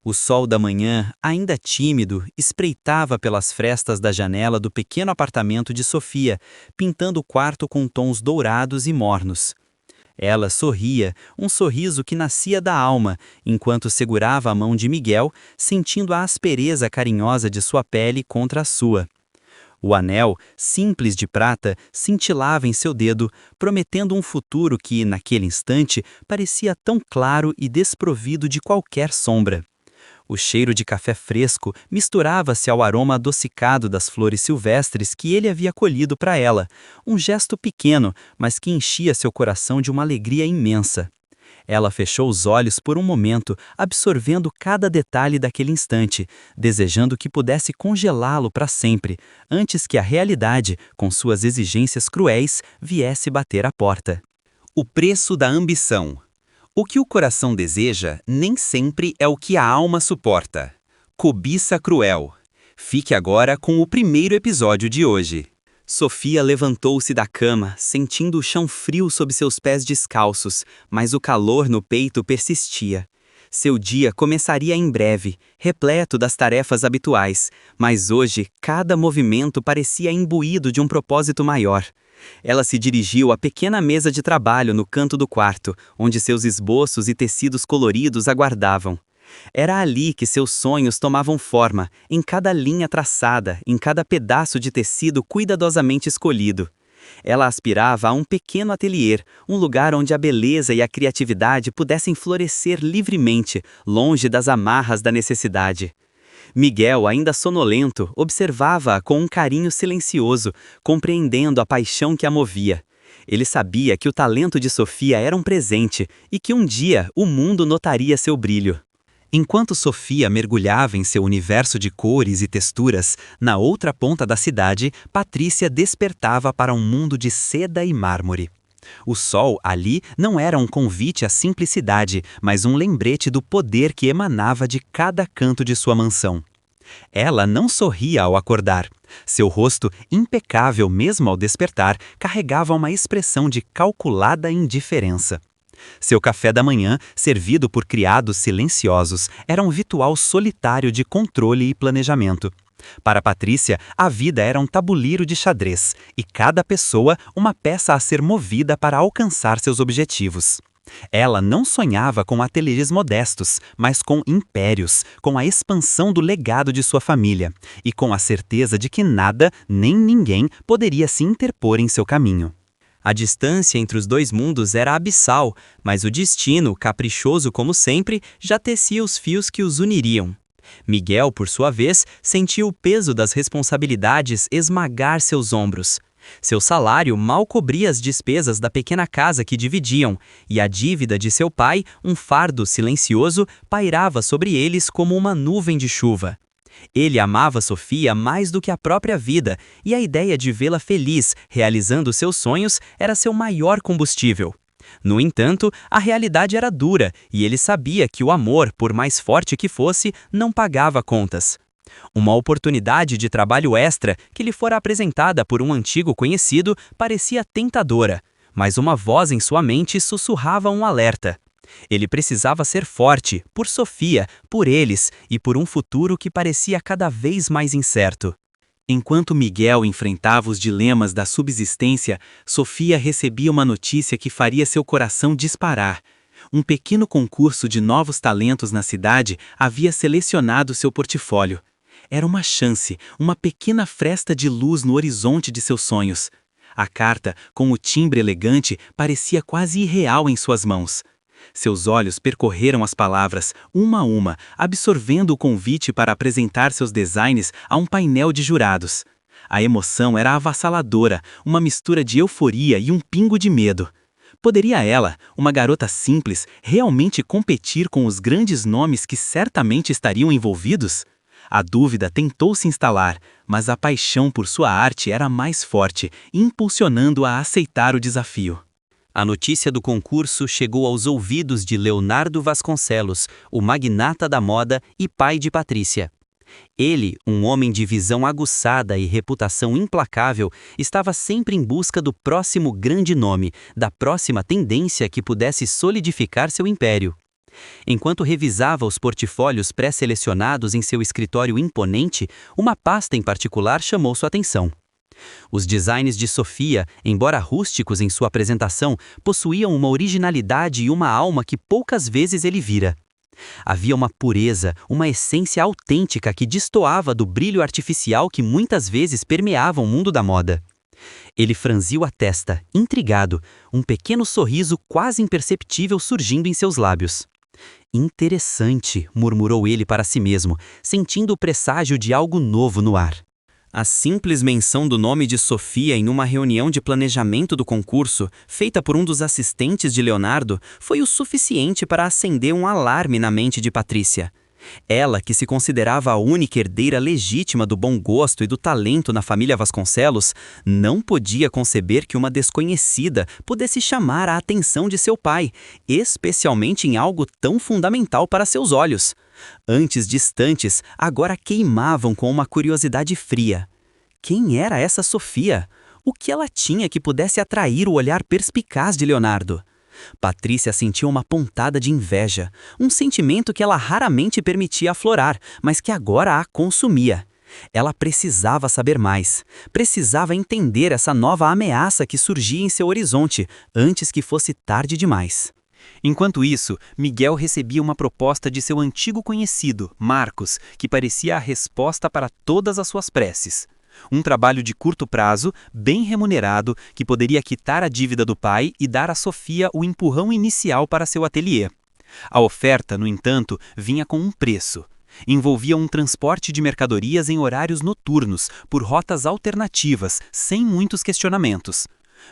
O sol da manhã, ainda tímido, espreitava pelas frestas da janela do pequeno apartamento de Sofia, pintando o quarto com tons dourados e mornos. Ela sorria, um sorriso que nascia da alma, enquanto segurava a mão de Miguel, sentindo a aspereza carinhosa de sua pele contra a sua. O anel, simples de prata, cintilava em seu dedo, prometendo um futuro que, naquele instante, parecia tão claro e desprovido de qualquer sombra. O cheiro de café fresco misturava-se ao aroma adocicado das flores silvestres que ele havia colhido para ela, um gesto pequeno, mas que enchia seu coração de uma alegria imensa. Ela fechou os olhos por um momento, absorvendo cada detalhe daquele instante, desejando que pudesse congelá-lo para sempre, antes que a realidade, com suas exigências cruéis, viesse bater à porta. O preço da ambição. O que o coração deseja nem sempre é o que a alma suporta. Cobiça cruel. Fique agora com o primeiro episódio de hoje. Sofia levantou-se da cama, sentindo o chão frio sob seus pés descalços, mas o calor no peito persistia. Seu dia começaria em breve, repleto das tarefas habituais, mas hoje cada movimento parecia imbuído de um propósito maior. Ela se dirigiu à pequena mesa de trabalho no canto do quarto, onde seus esboços e tecidos coloridos aguardavam. Era ali que seus sonhos tomavam forma, em cada linha traçada, em cada pedaço de tecido cuidadosamente escolhido. Ela aspirava a um pequeno ateliê, um lugar onde a beleza e a criatividade pudessem florescer livremente, longe das amarras da necessidade. Miguel, ainda sonolento, observava-a com um carinho silencioso, compreendendo a paixão que a movia. Ele sabia que o talento de Sofia era um presente e que um dia o mundo notaria seu brilho. Enquanto Sofia mergulhava em seu universo de cores e texturas, na outra ponta da cidade, Patrícia despertava para um mundo de seda e mármore. O sol ali não era um convite à simplicidade, mas um lembrete do poder que emanava de cada canto de sua mansão. Ela não sorria ao acordar. Seu rosto, impecável mesmo ao despertar, carregava uma expressão de calculada indiferença. Seu café da manhã, servido por criados silenciosos, era um ritual solitário de controle e planejamento. Para Patrícia, a vida era um tabuleiro de xadrez, e cada pessoa uma peça a ser movida para alcançar seus objetivos. Ela não sonhava com ateliês modestos, mas com impérios, com a expansão do legado de sua família, e com a certeza de que nada, nem ninguém, poderia se interpor em seu caminho. A distância entre os dois mundos era abissal, mas o destino, caprichoso como sempre, já tecia os fios que os uniriam. Miguel, por sua vez, sentia o peso das responsabilidades esmagar seus ombros. Seu salário mal cobria as despesas da pequena casa que dividiam, e a dívida de seu pai, um fardo silencioso, pairava sobre eles como uma nuvem de chuva. Ele amava Sofia mais do que a própria vida, e a ideia de vê-la feliz, realizando seus sonhos, era seu maior combustível. No entanto, a realidade era dura, e ele sabia que o amor, por mais forte que fosse, não pagava contas. Uma oportunidade de trabalho extra, que lhe fora apresentada por um antigo conhecido, parecia tentadora, mas uma voz em sua mente sussurrava um alerta. Ele precisava ser forte, por Sofia, por eles e por um futuro que parecia cada vez mais incerto. Enquanto Miguel enfrentava os dilemas da subsistência, Sofia recebia uma notícia que faria seu coração disparar. Um pequeno concurso de novos talentos na cidade havia selecionado seu portfólio. Era uma chance, uma pequena fresta de luz no horizonte de seus sonhos. A carta, com o timbre elegante, parecia quase irreal em suas mãos. Seus olhos percorreram as palavras, uma a uma, absorvendo o convite para apresentar seus designs a um painel de jurados. A emoção era avassaladora, uma mistura de euforia e um pingo de medo. Poderia ela, uma garota simples, realmente competir com os grandes nomes que certamente estariam envolvidos? A dúvida tentou se instalar, mas a paixão por sua arte era mais forte, impulsionando-a a aceitar o desafio. A notícia do concurso chegou aos ouvidos de Leonardo Vasconcelos, o magnata da moda e pai de Patrícia. Ele, um homem de visão aguçada e reputação implacável, estava sempre em busca do próximo grande nome, da próxima tendência que pudesse solidificar seu império. Enquanto revisava os portfólios pré-selecionados em seu escritório imponente, uma pasta em particular chamou sua atenção. Os designs de Sofia, embora rústicos em sua apresentação, possuíam uma originalidade e uma alma que poucas vezes ele vira. Havia uma pureza, uma essência autêntica que destoava do brilho artificial que muitas vezes permeava o mundo da moda. Ele franziu a testa, intrigado, um pequeno sorriso quase imperceptível surgindo em seus lábios. Interessante, murmurou ele para si mesmo, sentindo o presságio de algo novo no ar. A simples menção do nome de Sofia em uma reunião de planejamento do concurso, feita por um dos assistentes de Leonardo, foi o suficiente para acender um alarme na mente de Patrícia. Ela, que se considerava a única herdeira legítima do bom gosto e do talento na família Vasconcelos, não podia conceber que uma desconhecida pudesse chamar a atenção de seu pai, especialmente em algo tão fundamental para seus olhos. Antes distantes, agora queimavam com uma curiosidade fria. Quem era essa Sofia? O que ela tinha que pudesse atrair o olhar perspicaz de Leonardo? Patrícia sentiu uma pontada de inveja, um sentimento que ela raramente permitia aflorar, mas que agora a consumia. Ela precisava saber mais, precisava entender essa nova ameaça que surgia em seu horizonte, antes que fosse tarde demais. Enquanto isso, Miguel recebia uma proposta de seu antigo conhecido, Marcos, que parecia a resposta para todas as suas preces. Um trabalho de curto prazo, bem remunerado, que poderia quitar a dívida do pai e dar a Sofia o empurrão inicial para seu ateliê. A oferta, no entanto, vinha com um preço. Envolvia um transporte de mercadorias em horários noturnos, por rotas alternativas, sem muitos questionamentos.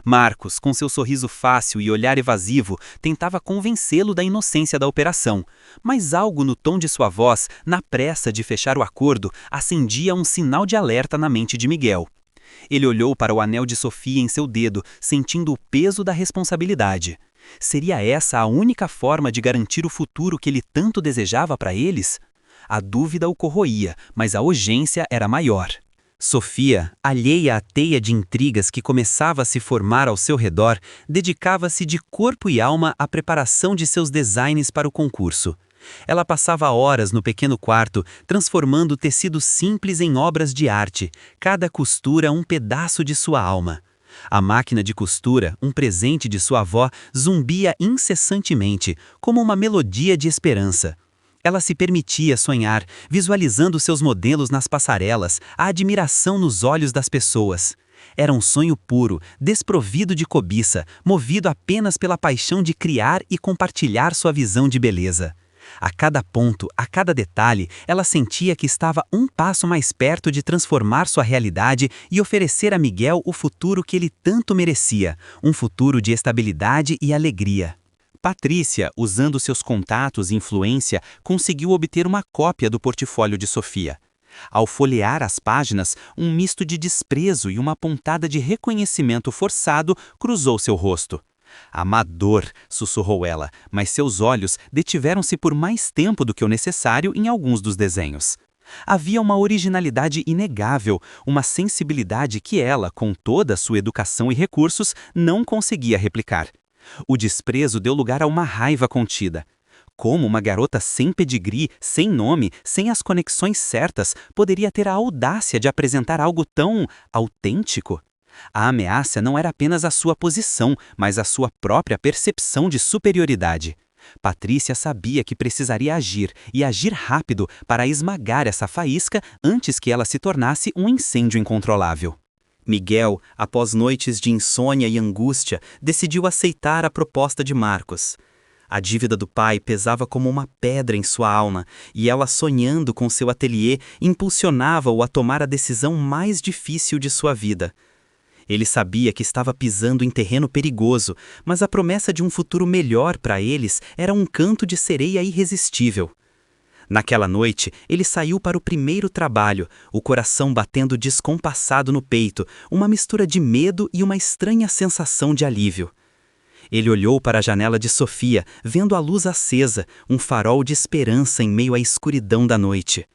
Marcos, com seu sorriso fácil e olhar evasivo, tentava convencê-lo da inocência da operação, mas algo no tom de sua voz, na pressa de fechar o acordo, acendia um sinal de alerta na mente de Miguel. Ele olhou para o anel de Sofia em seu dedo, sentindo o peso da responsabilidade. Seria essa a única forma de garantir o futuro que ele tanto desejava para eles? A dúvida o corroía, mas a urgência era maior. Sofia, alheia à teia de intrigas que começava a se formar ao seu redor, dedicava-se de corpo e alma à preparação de seus designs para o concurso. Ela passava horas no pequeno quarto, transformando tecidos simples em obras de arte, cada costura um pedaço de sua alma. A máquina de costura, um presente de sua avó, zumbia incessantemente, como uma melodia de esperança. Ela se permitia sonhar, visualizando seus modelos nas passarelas, a admiração nos olhos das pessoas. Era um sonho puro, desprovido de cobiça, movido apenas pela paixão de criar e compartilhar sua visão de beleza. A cada ponto, a cada detalhe, ela sentia que estava um passo mais perto de transformar sua realidade e oferecer a Miguel o futuro que ele tanto merecia, um futuro de estabilidade e alegria. Patrícia, usando seus contatos e influência, conseguiu obter uma cópia do portfólio de Sofia. Ao folhear as páginas, um misto de desprezo e uma pontada de reconhecimento forçado cruzou seu rosto. "Amador", sussurrou ela, mas seus olhos detiveram-se por mais tempo do que o necessário em alguns dos desenhos. Havia uma originalidade inegável, uma sensibilidade que ela, com toda a sua educação e recursos, não conseguia replicar. O desprezo deu lugar a uma raiva contida. Como uma garota sem pedigree, sem nome, sem as conexões certas, poderia ter a audácia de apresentar algo tão autêntico? A ameaça não era apenas a sua posição, mas a sua própria percepção de superioridade. Patrícia sabia que precisaria agir, e agir rápido, para esmagar essa faísca antes que ela se tornasse um incêndio incontrolável. Miguel, após noites de insônia e angústia, decidiu aceitar a proposta de Marcos. A dívida do pai pesava como uma pedra em sua alma, e ela, sonhando com seu ateliê, impulsionava-o a tomar a decisão mais difícil de sua vida. Ele sabia que estava pisando em terreno perigoso, mas a promessa de um futuro melhor para eles era um canto de sereia irresistível. Naquela noite, ele saiu para o primeiro trabalho, o coração batendo descompassado no peito, uma mistura de medo e uma estranha sensação de alívio. Ele olhou para a janela de Sofia, vendo a luz acesa, um farol de esperança em meio à escuridão da noite.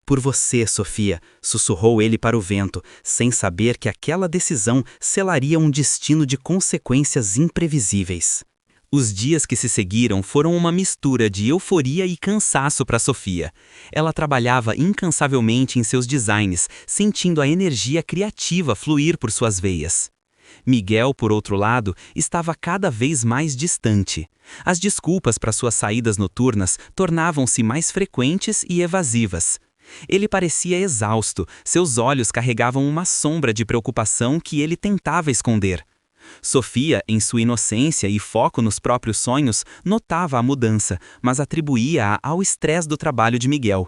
"Por você, Sofia", sussurrou ele para o vento, sem saber que aquela decisão selaria um destino de consequências imprevisíveis. Os dias que se seguiram foram uma mistura de euforia e cansaço para Sofia. Ela trabalhava incansavelmente em seus designs, sentindo a energia criativa fluir por suas veias. Miguel, por outro lado, estava cada vez mais distante. As desculpas para suas saídas noturnas tornavam-se mais frequentes e evasivas. Ele parecia exausto, seus olhos carregavam uma sombra de preocupação que ele tentava esconder. Sofia, em sua inocência e foco nos próprios sonhos, notava a mudança, mas atribuía-a ao estresse do trabalho de Miguel.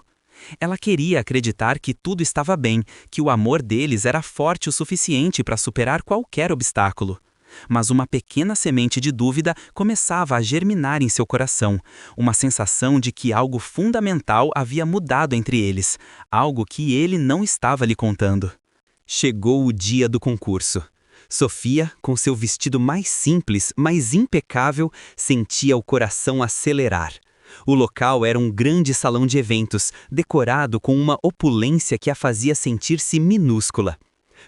Ela queria acreditar que tudo estava bem, que o amor deles era forte o suficiente para superar qualquer obstáculo. Mas uma pequena semente de dúvida começava a germinar em seu coração, uma sensação de que algo fundamental havia mudado entre eles, algo que ele não estava lhe contando. Chegou o dia do concurso. Sofia, com seu vestido mais simples, mas impecável, sentia o coração acelerar. O local era um grande salão de eventos, decorado com uma opulência que a fazia sentir-se minúscula.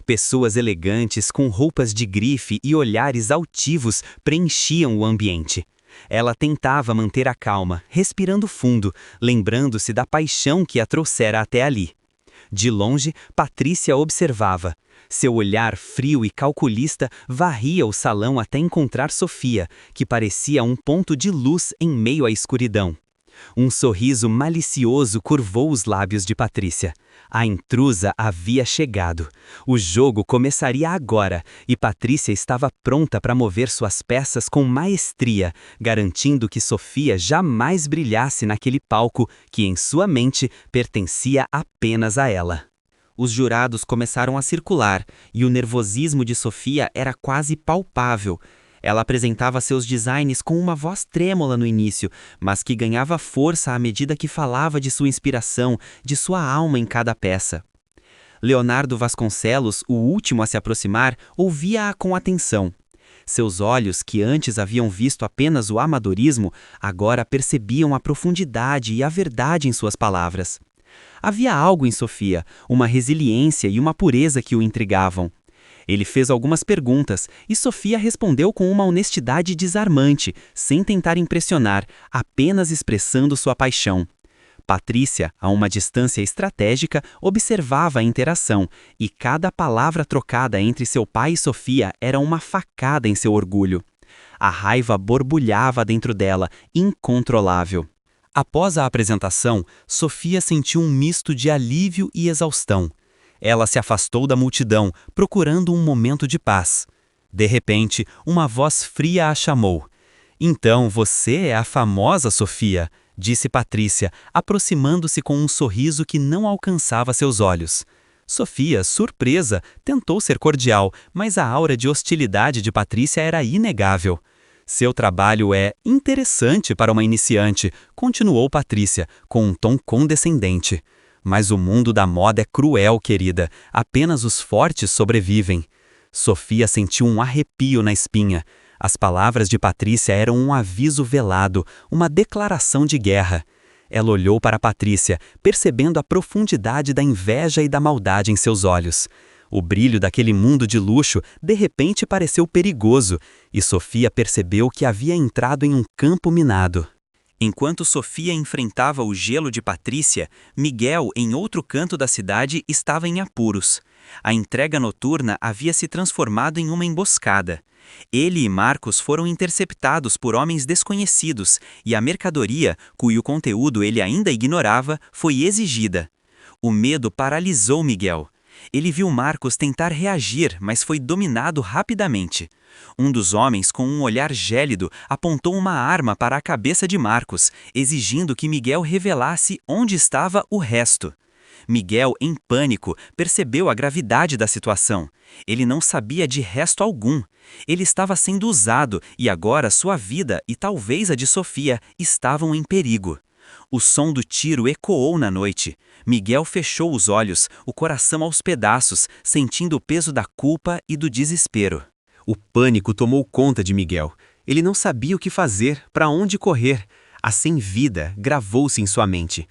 Pessoas elegantes com roupas de grife e olhares altivos preenchiam o ambiente. Ela tentava manter a calma, respirando fundo, lembrando-se da paixão que a trouxera até ali. De longe, Patrícia observava. Seu olhar frio e calculista varria o salão até encontrar Sofia, que parecia um ponto de luz em meio à escuridão. Um sorriso malicioso curvou os lábios de Patrícia. A intrusa havia chegado. O jogo começaria agora, e Patrícia estava pronta para mover suas peças com maestria, garantindo que Sofia jamais brilhasse naquele palco que, em sua mente, pertencia apenas a ela. Os jurados começaram a circular, e o nervosismo de Sofia era quase palpável. Ela apresentava seus designs com uma voz trêmula no início, mas que ganhava força à medida que falava de sua inspiração, de sua alma em cada peça. Leonardo Vasconcelos, o último a se aproximar, ouvia-a com atenção. Seus olhos, que antes haviam visto apenas o amadorismo, agora percebiam a profundidade e a verdade em suas palavras. Havia algo em Sofia, uma resiliência e uma pureza que o intrigavam. Ele fez algumas perguntas e Sofia respondeu com uma honestidade desarmante, sem tentar impressionar, apenas expressando sua paixão. Patrícia, a uma distância estratégica, observava a interação, e cada palavra trocada entre seu pai e Sofia era uma facada em seu orgulho. A raiva borbulhava dentro dela, incontrolável. Após a apresentação, Sofia sentiu um misto de alívio e exaustão. Ela se afastou da multidão, procurando um momento de paz. De repente, uma voz fria a chamou. "Então você é a famosa Sofia", disse Patrícia, aproximando-se com um sorriso que não alcançava seus olhos. Sofia, surpresa, tentou ser cordial, mas a aura de hostilidade de Patrícia era inegável. "Seu trabalho é interessante para uma iniciante", continuou Patrícia, com um tom condescendente. "Mas o mundo da moda é cruel, querida. Apenas os fortes sobrevivem." Sofia sentiu um arrepio na espinha. As palavras de Patrícia eram um aviso velado, uma declaração de guerra. Ela olhou para Patrícia, percebendo a profundidade da inveja e da maldade em seus olhos. O brilho daquele mundo de luxo de repente pareceu perigoso, e Sofia percebeu que havia entrado em um campo minado. Enquanto Sofia enfrentava o gelo de Patrícia, Miguel, em outro canto da cidade, estava em apuros. A entrega noturna havia se transformado em uma emboscada. Ele e Marcos foram interceptados por homens desconhecidos, e a mercadoria, cujo conteúdo ele ainda ignorava, foi exigida. O medo paralisou Miguel. Ele viu Marcos tentar reagir, mas foi dominado rapidamente. Um dos homens, com um olhar gélido, apontou uma arma para a cabeça de Marcos, exigindo que Miguel revelasse onde estava o resto. Miguel, em pânico, percebeu a gravidade da situação. Ele não sabia de resto algum. Ele estava sendo usado e agora sua vida e talvez a de Sofia estavam em perigo. O som do tiro ecoou na noite. Miguel fechou os olhos, o coração aos pedaços, sentindo o peso da culpa e do desespero. O pânico tomou conta de Miguel. Ele não sabia o que fazer, para onde correr. A sem-vida gravou-se em sua mente.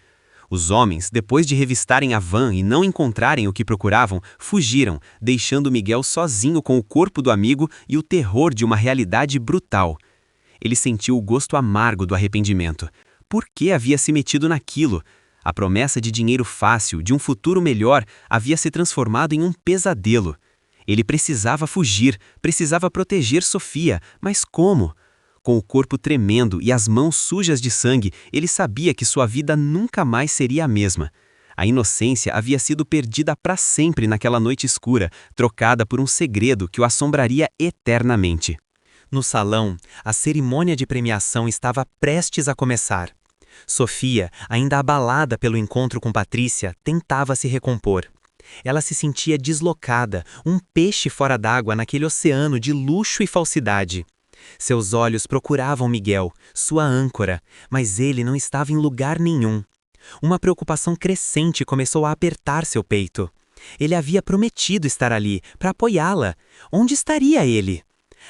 Os homens, depois de revistarem a van e não encontrarem o que procuravam, fugiram, deixando Miguel sozinho com o corpo do amigo e o terror de uma realidade brutal. Ele sentiu o gosto amargo do arrependimento. Por que havia se metido naquilo? A promessa de dinheiro fácil, de um futuro melhor, havia se transformado em um pesadelo. Ele precisava fugir, precisava proteger Sofia, mas como? Com o corpo tremendo e as mãos sujas de sangue, ele sabia que sua vida nunca mais seria a mesma. A inocência havia sido perdida para sempre naquela noite escura, trocada por um segredo que o assombraria eternamente. No salão, a cerimônia de premiação estava prestes a começar. Sofia, ainda abalada pelo encontro com Patrícia, tentava se recompor. Ela se sentia deslocada, um peixe fora d'água naquele oceano de luxo e falsidade. Seus olhos procuravam Miguel, sua âncora, mas ele não estava em lugar nenhum. Uma preocupação crescente começou a apertar seu peito. Ele havia prometido estar ali, para apoiá-la. Onde estaria ele?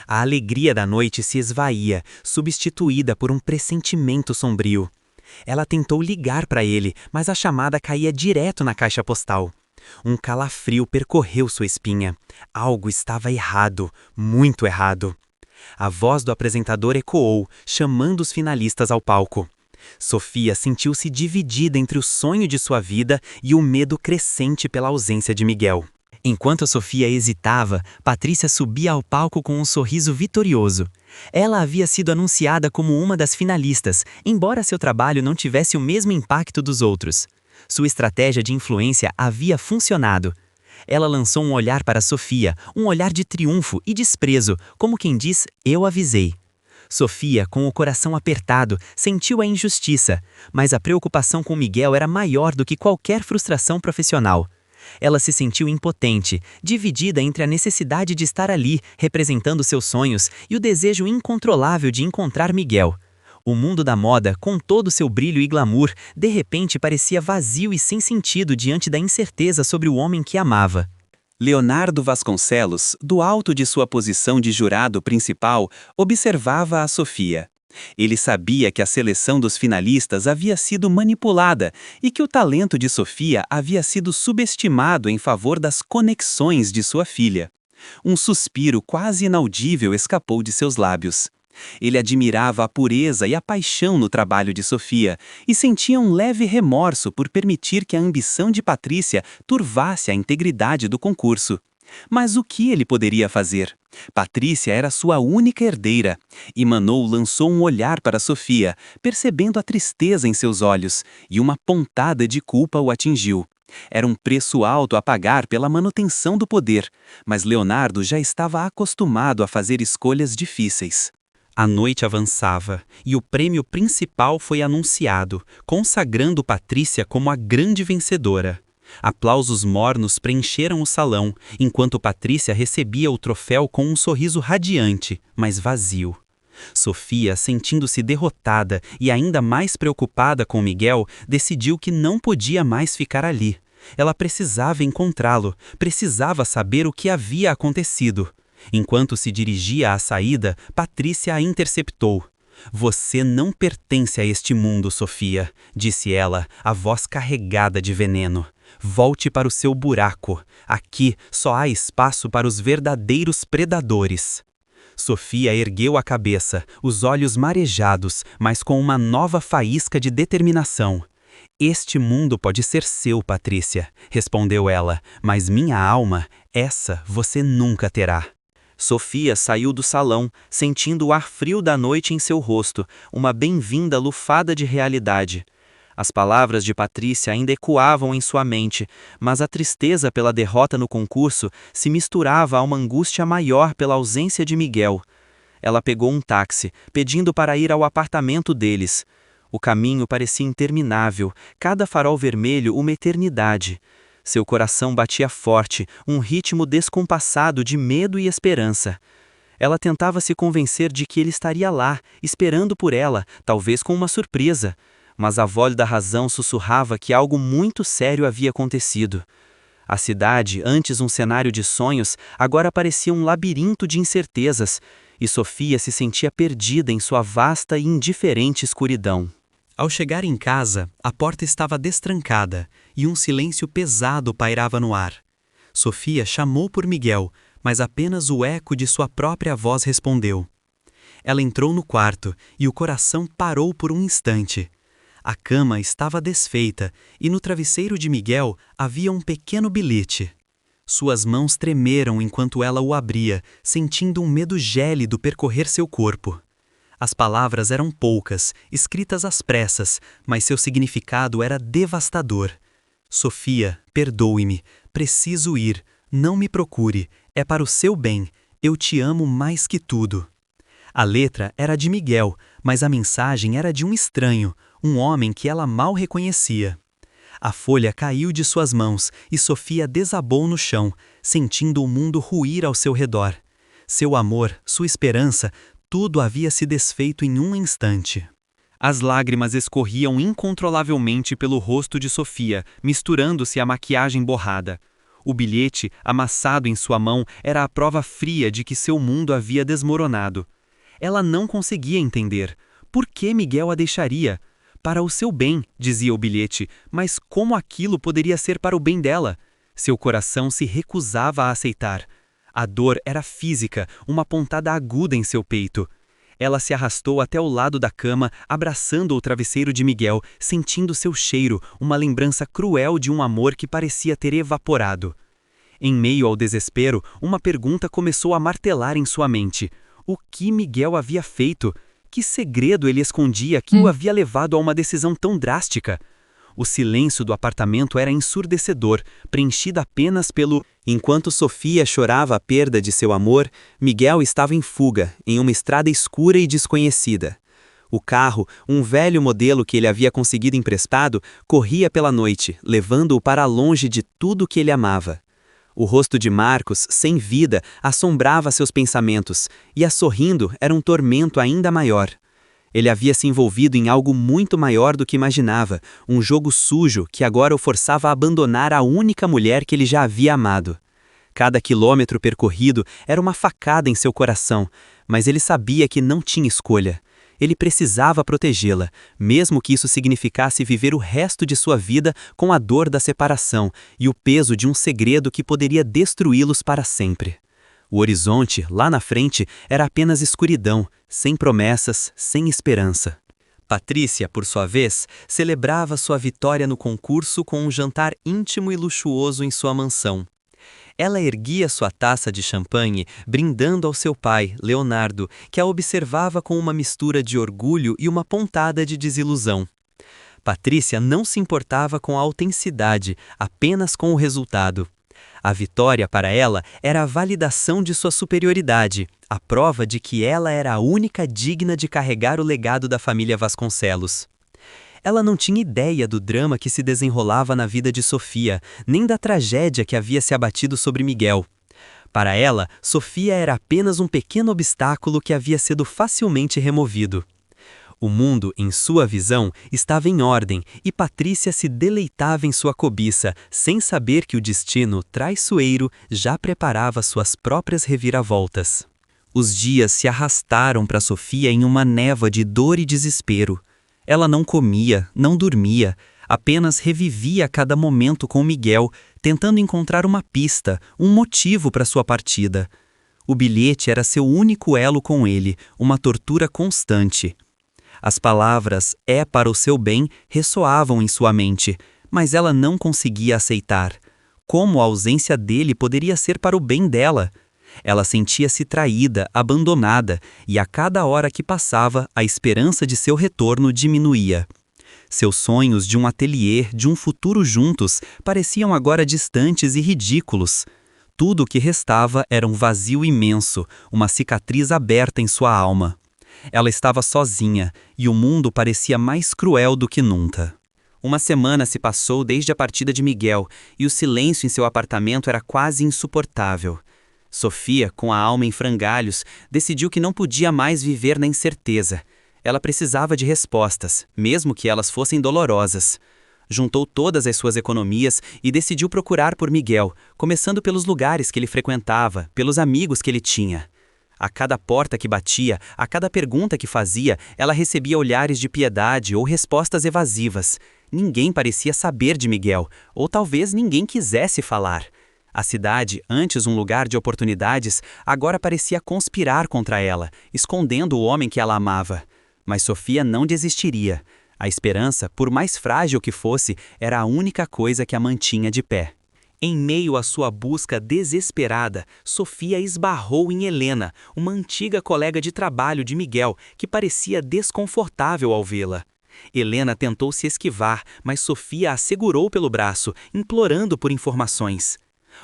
A alegria da noite se esvaía, substituída por um pressentimento sombrio. Ela tentou ligar para ele, mas a chamada caía direto na caixa postal. Um calafrio percorreu sua espinha. Algo estava errado, muito errado. A voz do apresentador ecoou, chamando os finalistas ao palco. Sofia sentiu-se dividida entre o sonho de sua vida e o medo crescente pela ausência de Miguel. Enquanto Sofia hesitava, Patrícia subia ao palco com um sorriso vitorioso. Ela havia sido anunciada como uma das finalistas, embora seu trabalho não tivesse o mesmo impacto dos outros. Sua estratégia de influência havia funcionado. Ela lançou um olhar para Sofia, um olhar de triunfo e desprezo, como quem diz, eu avisei. Sofia, com o coração apertado, sentiu a injustiça, mas a preocupação com Miguel era maior do que qualquer frustração profissional. Ela se sentiu impotente, dividida entre a necessidade de estar ali, representando seus sonhos, e o desejo incontrolável de encontrar Miguel. O mundo da moda, com todo seu brilho e glamour, de repente parecia vazio e sem sentido diante da incerteza sobre o homem que amava. Leonardo Vasconcelos, do alto de sua posição de jurado principal, observava a Sofia. Ele sabia que a seleção dos finalistas havia sido manipulada e que o talento de Sofia havia sido subestimado em favor das conexões de sua filha. Um suspiro quase inaudível escapou de seus lábios. Ele admirava a pureza e a paixão no trabalho de Sofia e sentia um leve remorso por permitir que a ambição de Patrícia turvasse a integridade do concurso. Mas o que ele poderia fazer? Patrícia era sua única herdeira, e Manou lançou um olhar para Sofia, percebendo a tristeza em seus olhos, e uma pontada de culpa o atingiu. Era um preço alto a pagar pela manutenção do poder, mas Leonardo já estava acostumado a fazer escolhas difíceis. A noite avançava, e o prêmio principal foi anunciado, consagrando Patrícia como a grande vencedora. Aplausos mornos preencheram o salão, enquanto Patrícia recebia o troféu com um sorriso radiante, mas vazio. Sofia, sentindo-se derrotada e ainda mais preocupada com Miguel, decidiu que não podia mais ficar ali. Ela precisava encontrá-lo, precisava saber o que havia acontecido. Enquanto se dirigia à saída, Patrícia a interceptou. Você não pertence a este mundo, Sofia, disse ela, a voz carregada de veneno. Volte para o seu buraco. Aqui só há espaço para os verdadeiros predadores. Sofia ergueu a cabeça, os olhos marejados, mas com uma nova faísca de determinação. Este mundo pode ser seu, Patrícia, respondeu ela, mas minha alma, essa você nunca terá. Sofia saiu do salão, sentindo o ar frio da noite em seu rosto, uma bem-vinda lufada de realidade. As palavras de Patrícia ainda ecoavam em sua mente, mas a tristeza pela derrota no concurso se misturava a uma angústia maior pela ausência de Miguel. Ela pegou um táxi, pedindo para ir ao apartamento deles. O caminho parecia interminável, cada farol vermelho uma eternidade. Seu coração batia forte, um ritmo descompassado de medo e esperança. Ela tentava se convencer de que ele estaria lá, esperando por ela, talvez com uma surpresa. Mas a voz da razão sussurrava que algo muito sério havia acontecido. A cidade, antes um cenário de sonhos, agora parecia um labirinto de incertezas, e Sofia se sentia perdida em sua vasta e indiferente escuridão. Ao chegar em casa, a porta estava destrancada e um silêncio pesado pairava no ar. Sofia chamou por Miguel, mas apenas o eco de sua própria voz respondeu. Ela entrou no quarto e o coração parou por um instante. A cama estava desfeita e no travesseiro de Miguel havia um pequeno bilhete. Suas mãos tremeram enquanto ela o abria, sentindo um medo gélido percorrer seu corpo. As palavras eram poucas, escritas às pressas, mas seu significado era devastador. Sofia, perdoe-me, preciso ir, não me procure, é para o seu bem, eu te amo mais que tudo. A letra era de Miguel, mas a mensagem era de um estranho, um homem que ela mal reconhecia. A folha caiu de suas mãos e Sofia desabou no chão, sentindo o mundo ruir ao seu redor. Seu amor, sua esperança, tudo havia se desfeito em um instante. As lágrimas escorriam incontrolavelmente pelo rosto de Sofia, misturando-se à maquiagem borrada. O bilhete, amassado em sua mão, era a prova fria de que seu mundo havia desmoronado. Ela não conseguia entender. Por que Miguel a deixaria? Para o seu bem, dizia o bilhete, mas como aquilo poderia ser para o bem dela? Seu coração se recusava a aceitar. A dor era física, uma pontada aguda em seu peito. Ela se arrastou até o lado da cama, abraçando o travesseiro de Miguel, sentindo seu cheiro, uma lembrança cruel de um amor que parecia ter evaporado. Em meio ao desespero, uma pergunta começou a martelar em sua mente. O que Miguel havia feito? Que segredo ele escondia que o havia levado a uma decisão tão drástica? O silêncio do apartamento era ensurdecedor, preenchido apenas pelo... Enquanto Sofia chorava a perda de seu amor, Miguel estava em fuga, em uma estrada escura e desconhecida. O carro, um velho modelo que ele havia conseguido emprestado, corria pela noite, levando-o para longe de tudo que ele amava. O rosto de Marcos, sem vida, assombrava seus pensamentos, e a sorrindo era um tormento ainda maior. Ele havia se envolvido em algo muito maior do que imaginava, um jogo sujo que agora o forçava a abandonar a única mulher que ele já havia amado. Cada quilômetro percorrido era uma facada em seu coração, mas ele sabia que não tinha escolha. Ele precisava protegê-la, mesmo que isso significasse viver o resto de sua vida com a dor da separação e o peso de um segredo que poderia destruí-los para sempre. O horizonte, lá na frente, era apenas escuridão, sem promessas, sem esperança. Patrícia, por sua vez, celebrava sua vitória no concurso com um jantar íntimo e luxuoso em sua mansão. Ela erguia sua taça de champanhe, brindando ao seu pai, Leonardo, que a observava com uma mistura de orgulho e uma pontada de desilusão. Patrícia não se importava com a autenticidade, apenas com o resultado. A vitória para ela era a validação de sua superioridade, a prova de que ela era a única digna de carregar o legado da família Vasconcelos. Ela não tinha ideia do drama que se desenrolava na vida de Sofia, nem da tragédia que havia se abatido sobre Miguel. Para ela, Sofia era apenas um pequeno obstáculo que havia sido facilmente removido. O mundo, em sua visão, estava em ordem e Patrícia se deleitava em sua cobiça, sem saber que o destino traiçoeiro já preparava suas próprias reviravoltas. Os dias se arrastaram para Sofia em uma névoa de dor e desespero. Ela não comia, não dormia, apenas revivia cada momento com Miguel, tentando encontrar uma pista, um motivo para sua partida. O bilhete era seu único elo com ele, uma tortura constante. As palavras "é para o seu bem" ressoavam em sua mente, mas ela não conseguia aceitar. Como a ausência dele poderia ser para o bem dela? Ela sentia-se traída, abandonada, e a cada hora que passava, a esperança de seu retorno diminuía. Seus sonhos de um ateliê, de um futuro juntos, pareciam agora distantes e ridículos. Tudo o que restava era um vazio imenso, uma cicatriz aberta em sua alma. Ela estava sozinha, e o mundo parecia mais cruel do que nunca. Uma semana se passou desde a partida de Miguel, e o silêncio em seu apartamento era quase insuportável. Sofia, com a alma em frangalhos, decidiu que não podia mais viver na incerteza. Ela precisava de respostas, mesmo que elas fossem dolorosas. Juntou todas as suas economias e decidiu procurar por Miguel, começando pelos lugares que ele frequentava, pelos amigos que ele tinha. A cada porta que batia, a cada pergunta que fazia, ela recebia olhares de piedade ou respostas evasivas. Ninguém parecia saber de Miguel, ou talvez ninguém quisesse falar. A cidade, antes um lugar de oportunidades, agora parecia conspirar contra ela, escondendo o homem que ela amava. Mas Sofia não desistiria. A esperança, por mais frágil que fosse, era a única coisa que a mantinha de pé. Em meio à sua busca desesperada, Sofia esbarrou em Helena, uma antiga colega de trabalho de Miguel, que parecia desconfortável ao vê-la. Helena tentou se esquivar, mas Sofia a segurou pelo braço, implorando por informações.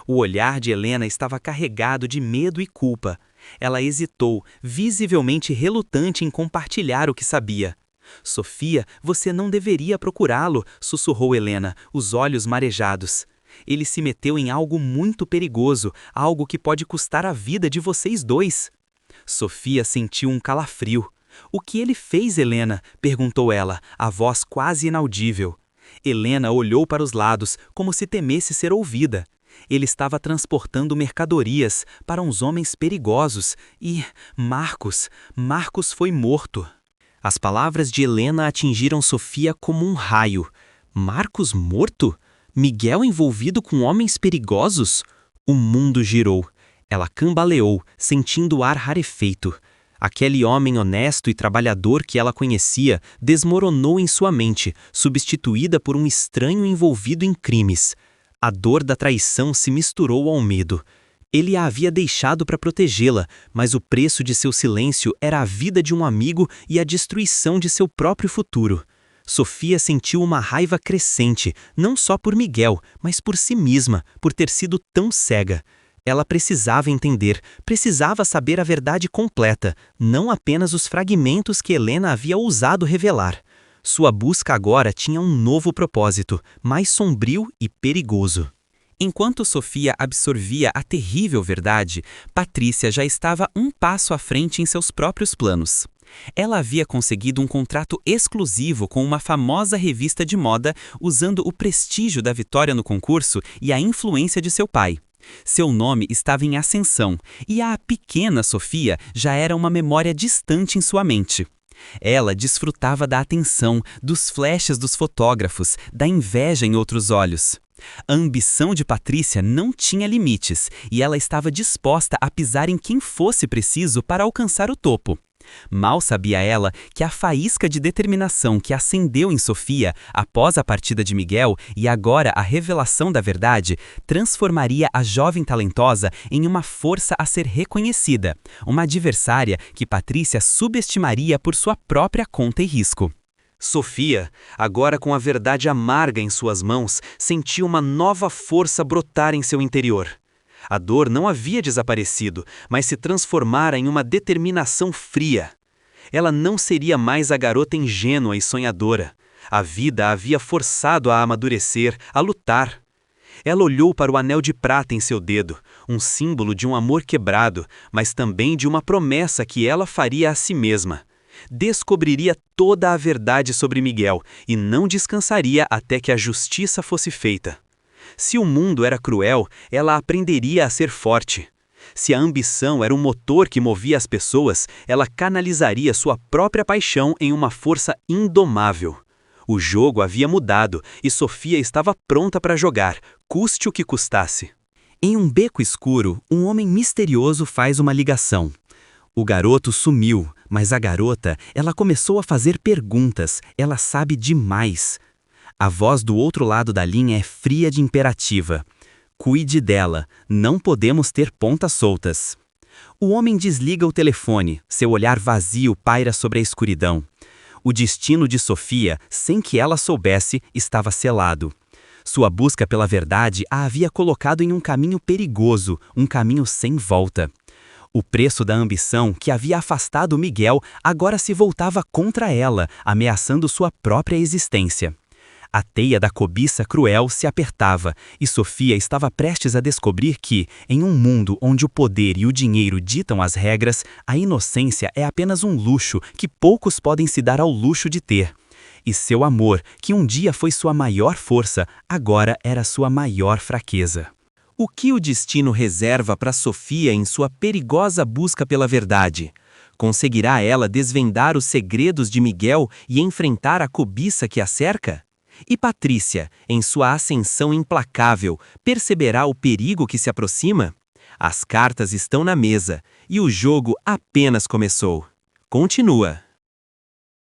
O olhar de Helena estava carregado de medo e culpa. Ela hesitou, visivelmente relutante em compartilhar o que sabia. Sofia, você não deveria procurá-lo, sussurrou Helena, os olhos marejados. Ele se meteu em algo muito perigoso, algo que pode custar a vida de vocês dois. Sofia sentiu um calafrio. O que ele fez, Helena? Perguntou ela, a voz quase inaudível. Helena olhou para os lados, como se temesse ser ouvida. Ele estava transportando mercadorias para uns homens perigosos e Marcos foi morto. As palavras de Helena atingiram Sofia como um raio. Marcos morto? Miguel envolvido com homens perigosos? O mundo girou. Ela cambaleou, sentindo o ar rarefeito. Aquele homem honesto e trabalhador que ela conhecia desmoronou em sua mente, substituída por um estranho envolvido em crimes. A dor da traição se misturou ao medo. Ele a havia deixado para protegê-la, mas o preço de seu silêncio era a vida de um amigo e a destruição de seu próprio futuro. Sofia sentiu uma raiva crescente, não só por Miguel, mas por si mesma, por ter sido tão cega. Ela precisava entender, precisava saber a verdade completa, não apenas os fragmentos que Helena havia ousado revelar. Sua busca agora tinha um novo propósito, mais sombrio e perigoso. Enquanto Sofia absorvia a terrível verdade, Patrícia já estava um passo à frente em seus próprios planos. Ela havia conseguido um contrato exclusivo com uma famosa revista de moda, usando o prestígio da vitória no concurso e a influência de seu pai. Seu nome estava em ascensão, e a pequena Sofia já era uma memória distante em sua mente. Ela desfrutava da atenção, dos flashes dos fotógrafos, da inveja em outros olhos. A ambição de Patrícia não tinha limites, e ela estava disposta a pisar em quem fosse preciso para alcançar o topo. Mal sabia ela que a faísca de determinação que acendeu em Sofia após a partida de Miguel e agora a revelação da verdade transformaria a jovem talentosa em uma força a ser reconhecida, uma adversária que Patrícia subestimaria por sua própria conta e risco. Sofia, agora com a verdade amarga em suas mãos, sentiu uma nova força brotar em seu interior. A dor não havia desaparecido, mas se transformara em uma determinação fria. Ela não seria mais a garota ingênua e sonhadora. A vida a havia forçado a amadurecer, a lutar. Ela olhou para o anel de prata em seu dedo, um símbolo de um amor quebrado, mas também de uma promessa que ela faria a si mesma. Descobriria toda a verdade sobre Miguel e não descansaria até que a justiça fosse feita. Se o mundo era cruel, ela aprenderia a ser forte. Se a ambição era um motor que movia as pessoas, ela canalizaria sua própria paixão em uma força indomável. O jogo havia mudado e Sofia estava pronta para jogar, custe o que custasse. Em um beco escuro, um homem misterioso faz uma ligação. O garoto sumiu, mas a garota, ela começou a fazer perguntas, ela sabe demais. A voz do outro lado da linha é fria de imperativa. Cuide dela, não podemos ter pontas soltas. O homem desliga o telefone, seu olhar vazio paira sobre a escuridão. O destino de Sofia, sem que ela soubesse, estava selado. Sua busca pela verdade a havia colocado em um caminho perigoso, um caminho sem volta. O preço da ambição que havia afastado Miguel agora se voltava contra ela, ameaçando sua própria existência. A teia da cobiça cruel se apertava, e Sofia estava prestes a descobrir que, em um mundo onde o poder e o dinheiro ditam as regras, a inocência é apenas um luxo que poucos podem se dar ao luxo de ter. E seu amor, que um dia foi sua maior força, agora era sua maior fraqueza. O que o destino reserva para Sofia em sua perigosa busca pela verdade? Conseguirá ela desvendar os segredos de Miguel e enfrentar a cobiça que a cerca? E Patrícia, em sua ascensão implacável, perceberá o perigo que se aproxima? As cartas estão na mesa e o jogo apenas começou. Continua.